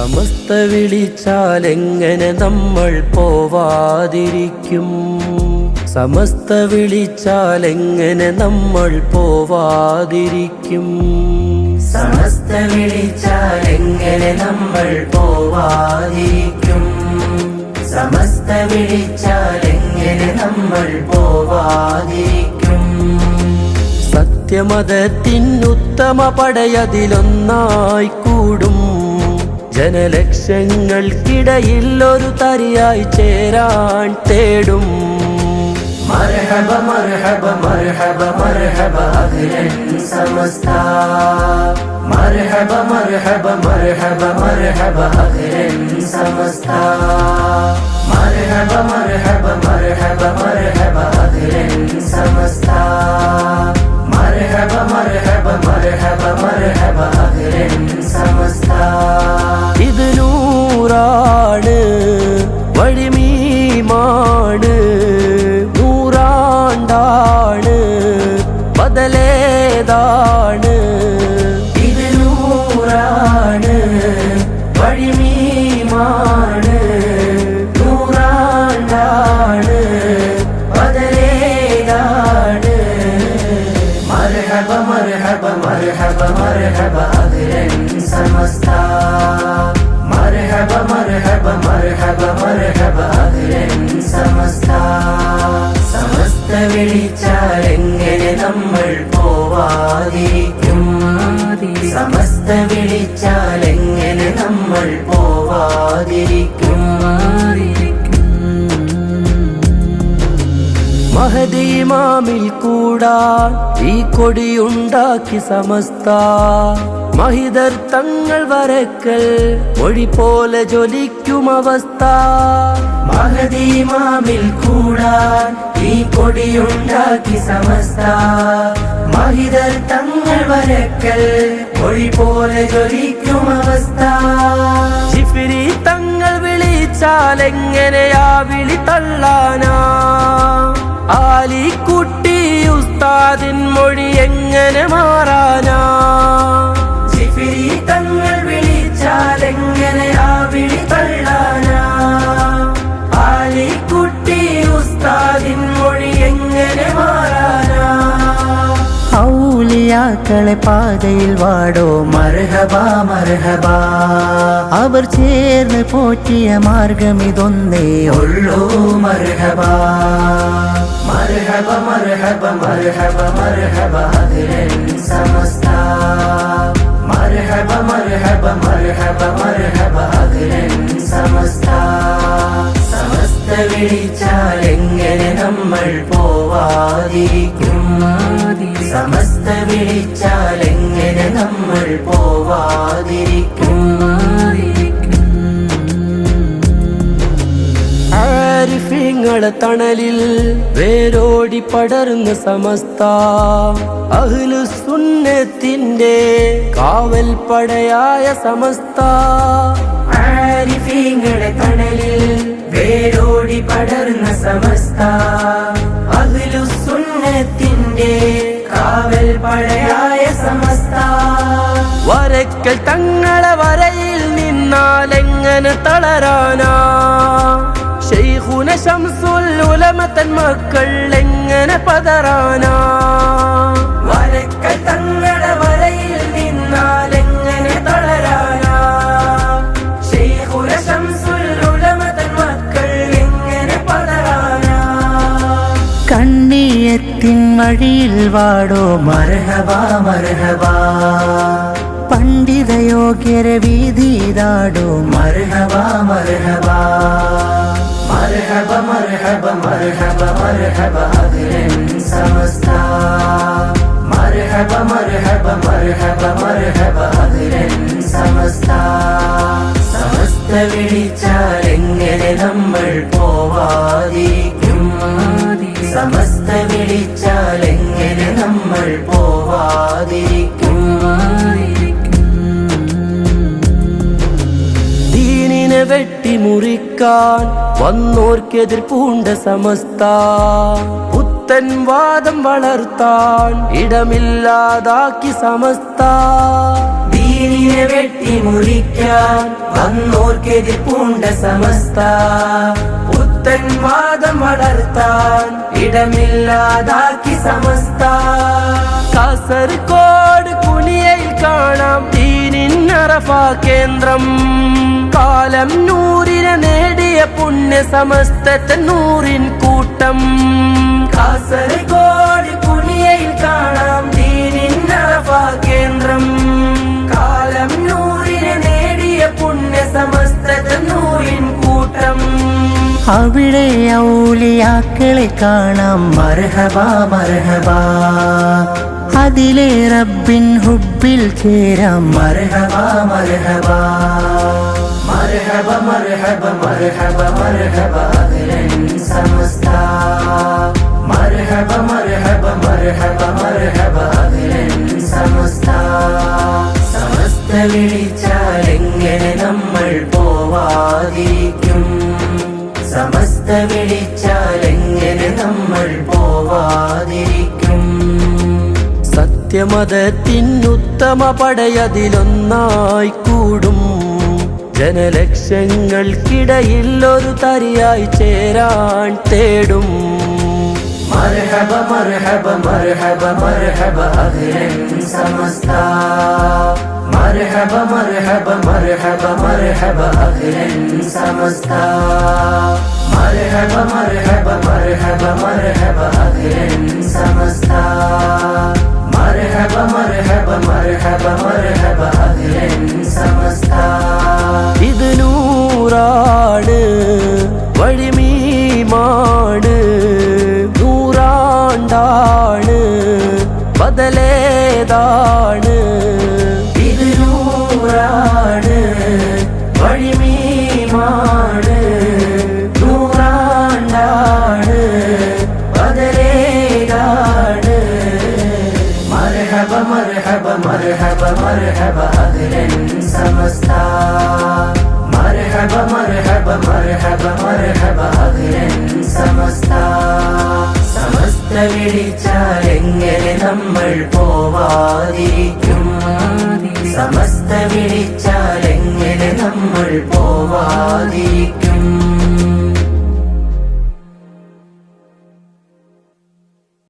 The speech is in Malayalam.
സമസ്ത വിളിച്ചാലെങ്ങനെ നമ്മൾ പോവാതിരിക്കും? സമസ്ത വിളിച്ചാലെങ്ങനെ നമ്മൾ പോവാതിരിക്കും? സമസ്ത വിളിച്ചാലെങ്ങനെ നമ്മൾ പോവാതിരിക്കും? സമസ്ത വിളിച്ചാലെങ്ങനെ നമ്മൾ പോവാതിരിക്കും? സത്യമതത്തിനുത്തമ പടയതിലൊന്നായി കൂടും. ജനലക്ഷങ്ങൾക്കിടയിൽ ഒരു തരിയായി ചേരാൻ തേടും. മർഹബ മർഹബ മർഹബ മർഹബ അഹ്ലൻ സമസ്ത. മർഹബ മർഹബ മർഹബ മർഹബ അഹ്ലൻ സമസ്ത. മർഹബ മർഹബ മർഹബ മർഹബ അഹ്ലൻ സമസ്ത. മർഹബ മർഹബ മർഹബ മർഹബ അഹ്ലൻ സമസ്ത. ഇത് നൂറാണ്, വഴിമീമാണ്, നൂറാണ്ടാണ്, ബദലേതാണ്. ഇത് നൂറാണ്, വഴിമീമാണ്, നൂറാണ്ടാണ്, ബദലേതാണ്. മർഹബ മർഹബ മർഹബ മർഹബ അഹ്ലൻ സമസ്ത. മർഹബ മർഹബ മർഹബ മർഹബ അഹ്ലൻ സമസ്ത. സമസ്ത വിളിച്ചാലെങ്ങനെ നമ്മൾ പോവാതിരിക്കും? സമസ്ത വിളിച്ചാലെങ്ങനെ നമ്മൾ പോവാതിരിക്കും? മഹദി ഇമാമിൽ കൂടാൻ ഈ കൊടിയുണ്ടാക്കി സമസ്ത. മഹിതർ തങ്ങൾ വരക്കൽ മൊഴി പോലെ ജ്വലിക്കും അവസ്ഥ. മഹദി ഇമാമിൽ കൂടാൻ ഈ കൊടിയുണ്ടാക്കി സമസ്ത. മഹിതർ തങ്ങൾ വരക്കൽ മൊഴി പോലെ ജ്വലിക്കും അവസ്ഥ. ജിഫ്രി തങ്ങൾ വിളിച്ചാലെങ്ങനെയാ വിളി തള്ളാനാ? ആലിക്കുട്ടി ഉസ്താദിൻ മൊഴി എങ്ങനെ മാറാനാ? ജിഫ്രി തങ്ങൾ വിളിച്ചാലെങ്ങനെയാ വിളി തള്ളാനാ? ആലിക്കുട്ടി ഉസ്താദിൻ മൊഴി എങ്ങനെ മാറാനാ? ഔലിയാക്കളെ പാതയിൽ വാടോ മർഹബ മർഹബ. അവർ ചേർന്ന് പോറ്റിയ മാർഗമിതൊന്നേ ഉള്ളൂ മർഹബ. മർഹബ മർഹബ മർഹബ മർഹബ അഹ്ലൻ സമസ്ത. മർഹബ മർഹബ മർഹബ മർഹബ അഹ്ലൻ സമസ്ത. സമസ്ത വിളിച്ചാലെങ്ങനെ നമ്മൾ പോവാതിരിക്കും? സമസ്ത വിളിച്ചാലെങ്ങനെ നമ്മൾ പോവാതിരിക്കും? ആരിഫീങ്ങളെ തണലിൽ വേരോടി പടർന്ന സമസ്ത. അഹ്ലുസുന്നത്തിന്റെ കാവൽ പടയായ സമസ്ത. ആരിഫീങ്ങളെ തണലിൽ വേരോടി പടർന്ന സമസ്ത. അഹ്ലുസുന്നത്തിന്റെ കാവൽ പടയായ സമസ്ത. വരക്കൽ തങ്ങളെ വരയിൽ നിന്നാലെങ്ങനെ തളരാനാ? ശൈഖുന ശംസുൽ ഉലമ തൻ മക്കൾ എങ്ങനെ പതറാനാ? വരക്കൽ തങ്ങളെ വരയിൽ നിന്നാലെങ്ങനെ തളരാനാ? ശൈഖുന ശംസുൽ ഉലമ തൻ മക്കൾ എങ്ങനെ പതറാനാ? കണ്ണിയത്തിൻ വഴിയിൽ വാടോ മർഹബ മർഹബ. പണ്ഡിത യോഗ്യരെ വീതിയിലാടോ മർഹബ മർഹബ. മർഹബ മർഹബ മർഹബ മർഹബ അഹ്ലൻ സമസ്ത. മർഹബ മർഹബ മർഹബ മർഹബ അഹ്ലൻ സമസ്ത. സമസ്ത വിളിച്ചാലെങ്ങനെ നമ്മൾ പോവാതിരിക്കും? സമസ്ത വിളിച്ചാലെങ്ങനെ നമ്മൾ പോവാതിരിക്കും? ദീനിനെ വെട്ടിമുറിക്കാൻ വന്നോർക്കെതിർ പൂണ്ട സമസ്ത. പുത്തൻ വാദം വളർത്താൻ ഇടമില്ലാതാക്കി സമസ്ത. ദീനിനെ വെട്ടിമുറിക്കാൻ വന്നോർക്കെതിർ പൂണ്ട സമസ്ത പുത്തൻ വാദം വളർത്താൻ ഇടമില്ലാതാക്കി സമസ്ത. കാസർഗോഡ് കുനിയയിൽ കാണാം ദീനിൻ അറഫ കേന്ദ്രം. കാലം നൂറിനെ നേടിയ പുണ്യ സമസ്തത്തെ നൂറിൻ കൂട്ടം. കാസർഗോഡ് കുനിയയിൽ കാണാം ദീനിൻ അറഫ കേന്ദ്രം. കാലം നൂറിനെ നേടിയ പുണ്യ സമസ്തത്തെ നൂറിൻ കൂട്ടം. അവിടെ ഔലിയാക്കളെ കാണാം മർഹബാ മർഹബാ. അതിലെ റബ്ബിൻ ഹുബ്ബിൽ ചേരാം മർഹബാ മർഹബാ. മർഹബ മർഹബ മർഹബ മർഹബ അഹ്ലൻ സമസ്ത. മർഹബ മർഹബ മർഹബ മർഹബ അഹ്ലൻ സമസ്ത. സമസ്ത വിളിച്ചാൽ എങ്ങനെ നമ്മൾ പോവാതിരിക്കും? സമസ്ത വിളിച്ചാൽ എങ്ങനെ നമ്മൾ പോവാതിരിക്കും? സത്യമതത്തിനുത്തമ പടയതിലൊന്നായി കൂടും. ജനലക്ഷങ്ങൾക്കിടയിൽ ഒരു തരിയായി ചേരാൻ തേടും. മർഹബ മർഹബ മർഹബ മർഹബ അഹ്ലൻ സമസ്ത. മർഹബ മർഹബ മർഹബ മർഹബ അഹ്ലൻ സമസ്ത. മർഹബ മർഹബ മർഹബ മർഹബ അഹ്ലൻ സമസ്ത. മർഹബ മർഹബ മർഹബ മർഹബ അഹ്ലൻ സമസ്ത. ഇത് നൂറാണ് വഴിമീമാണ്, നൂറാണ്ടാണ് ബദലേതാണ്. ഇത് നൂറാണ് വഴിമീമാണ്, നൂറാണ്ടാണ് ബദലേതാണ്. മർഹബ മർഹബ മർഹബ മർഹബ അഹ്ലൻ സമസ്ത. മർഹബ മർഹബ മർഹബ മർഹബ അഹ്ലൻ സമസ്ത. സമസ്ത വിളിച്ചാൽ എങ്ങനെ നമ്മൾ പോവാതിരിക്കും? സമസ്ത വിളിച്ചാൽ എങ്ങനെ നമ്മൾ പോവാതിരിക്കും?